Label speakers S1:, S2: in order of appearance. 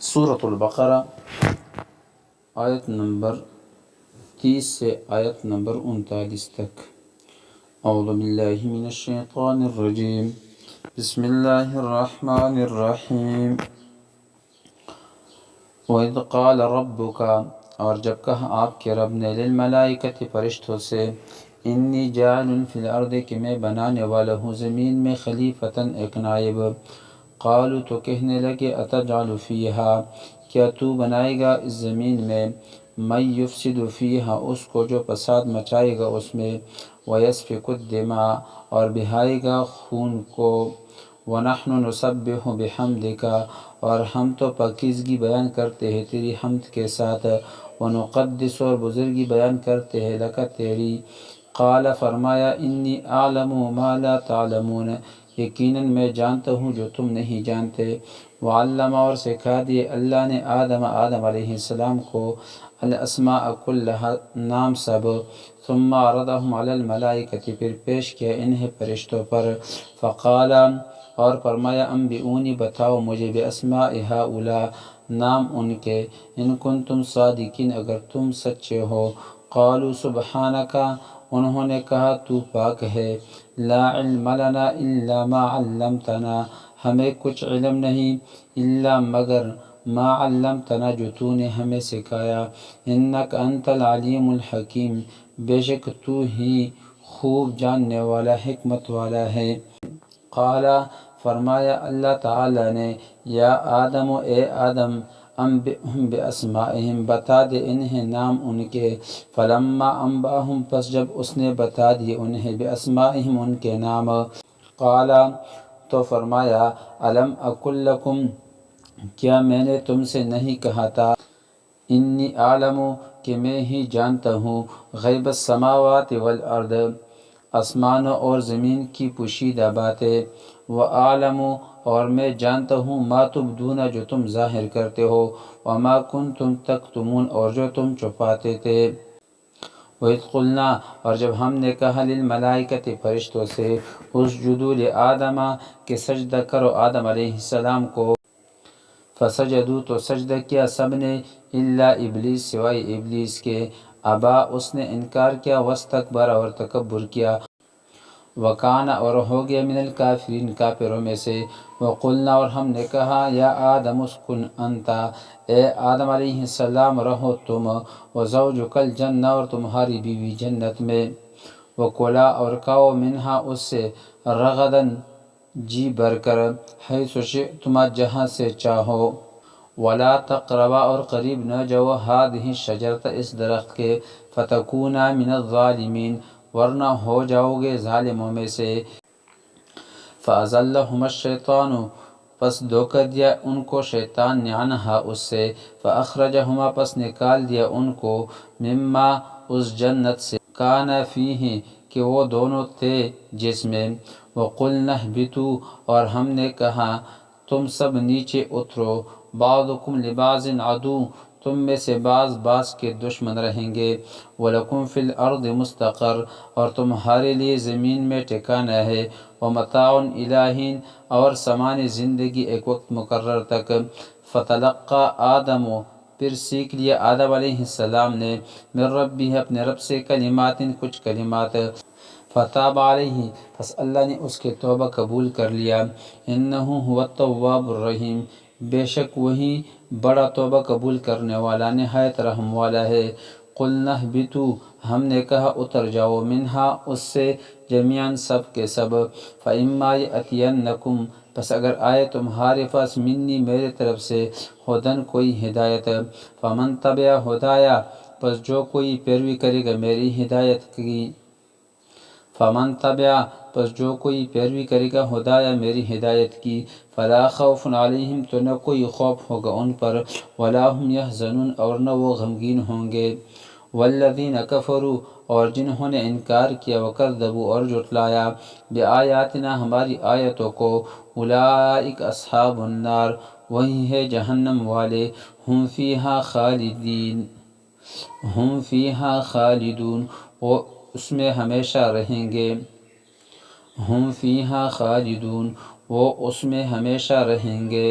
S1: سورۃ البقرہ آیت نمبر 30 سے آیت نمبر 39 تک۔ اعوذ باللہ من الشیطان الرجیم، بسم اللہ الرحمن الرحیم۔ وَإِذْ قَالَ رَبُّكَ، اور جب کہا آپ کے رب نے، للملائکۃ فرشتوں سے، انی جاعل فی الارض، کہ میں بنانے والا ہوں زمین میں خلیفتاً ایک نائب۔ قالوا، تو کہنے لگے، اتجعل فیہا، کیا تو بنائے گا اس زمین میں، من یفسد فیہا، اس کو جو فساد مچائے گا اس میں، ویسفک الدماء، اور بہائے گا خون کو، ونحن نسبح بحمدک، اور ہم تو پاکیزگی بیان کرتے ہیں تیری حمد کے ساتھ، ونقدس، اور بزرگی بیان کرتے ہیں لک تیری۔ قال، فرمایا، انی اعلم ما لا تعلمون، یقیناً میں جانتا ہوں جو تم نہیں جانتے۔ وعلم، اور سکھا دیے اللہ نے آدم علیہ السلام کو، الاسماء کلھا، نام سب، ثم عرضهم علی الملائکۃ، پھر پیش کیا انہیں فرشتوں پر، فقال، اور فرمایا، انبئونی، بتاؤ مجھے، باسماء ہؤلاء، نام ان کے، ان کنتم صادقین، اگر تم سچے ہو۔ قالوا سبحانک، انہوں نے کہا تو پاک ہے، لا علم لنا الا ما علمتنا، ہمیں کچھ علم نہیں الا مگر ما علمتنا، جو تو نے ہمیں سکھایا، انک انت العلیم الحکیم، بے شک تو ہی خوب جاننے والا، حکمت والا ہے۔ قال، فرمایا اللہ تعالی نے، یا آدم، اے آدم، انبئہم باسمائہم، بتا دے انہیں نام ان کے۔ فلما انبأہم، پس جب اس نے بتا دیے انہیں، باسمائہم، ان کے نام، قال، تو فرمایا، الم اقل لکم، کیا میں نے تم سے نہیں کہا تھا، انی اعلم، کہ میں ہی جانتا ہوں، غیب السماوات والارض، آسمانوں اور زمین کی پوشیدہ باتیں، واعلم، اور میں جانتا ہوں، ما تبدون، جو تم ظاہر کرتے ہو، وما کنتم تکتمون، اور جو تم چھپاتے تھے۔ وَإِذْ قُلْنَا، اور جب ہم نے کہا، للملائکۃ، فرشتوں سے، اسجدوا لآدم، کہ سجدہ کرو آدم علیہ السلام کو، فسجدوا، تو سجدہ کیا سب نے، الا ابلیس، سوائے ابلیس کے، ابا، اس نے انکار کیا، واستکبر، اور تکبر کیا، وکان، اور ہو گیا، من الکافرین، کافروں میں سے۔ وقلنا، اور ہم نے کہا، یا آدم اسکن انت، اے آدم علیہ السلام، رہو تم، وزوجک الجنہ، اور تمہاری بیوی جنت میں، وکلا، اور کھاؤ، منہا، اس سے، رغداً، جی بھر کر، حیث شئتما، جہاں سے چاہو، ولا تقربا، اور قریب نہ جاؤ، ہذہ الشجرۃ، اس درخت کے، فتکونا من الظالمین، ورنہ ہو جاؤ گے ظالموں میں سے۔ فأزلہما الشیطان، پس دھوکہ دیا ان کو شیطان نے، عنہا، اس سے، فأخرجہما، پس نکال دیا ان کو، مما، اس جنت سے، کانا فیہ، کہ وہ دونوں تھے جس میں، وقلنا اہبطوا، اور ہم نے کہا، تم سب نیچے اترو، بعضکم لبعض عدو، تم میں سے بعض بعض کے دشمن رہیں گے، وَلَكُمْ فِي الْأَرْضِ مُسْتَقَرٌّ، اور تمہارے لیے زمین میں ٹھکانہ ہے، وَمَتَاعٌ إِلَىٰ حِینٍ، اور سامان زندگی ایک وقت مقرر تک۔ فَتَلَقَّىٰ آدَمُ، پھر سیکھ لیا آدم علیہ السلام نے، من ربہ، اپنے رب سے، کلمات، کچھ کلمات، فتاب علیہ، پس اللہ نے اس کے توبہ قبول کر لیا، انہ هو التواب الرحیم، بے شک وہی بڑا توبہ قبول کرنے والا، نہایت رحم والا ہے۔ قلنا اہبطوا، ہم نے کہا اتر جاؤ، منہا، اس سے، جمیعاً، سب کے سب، فإما یأتینکم، پس اگر آئے تمہارے پاس، منی، میرے طرف سے، ھدی، کوئی ہدایت، فمن تبع ھدایا، پس جو کوئی پیروی کرے گا میری ہدایت کی، فمن تبع، پس جو کوئی پیروی کرے گا، ھدایا، میری ہدایت کی، فلا خوف علیہم، تو نہ کوئی خوف ہوگا ان پر، ولا هم یحزنون، اور نہ وہ غمگین ہوں گے۔ والذین کفروا، اور جنہوں نے انکار کیا، وکذبوا، اور جھٹلایا، بآیاتنا، ہماری آیتوں کو، اولئک اصحاب النار، وہی ہے جہنم والے، ہم فیہا خالدین، ہم فیہا خالدون، وہ اس میں ہمیشہ رہیں گے، ہم فیہا خالدون، وہ اس میں ہمیشہ رہیں گے۔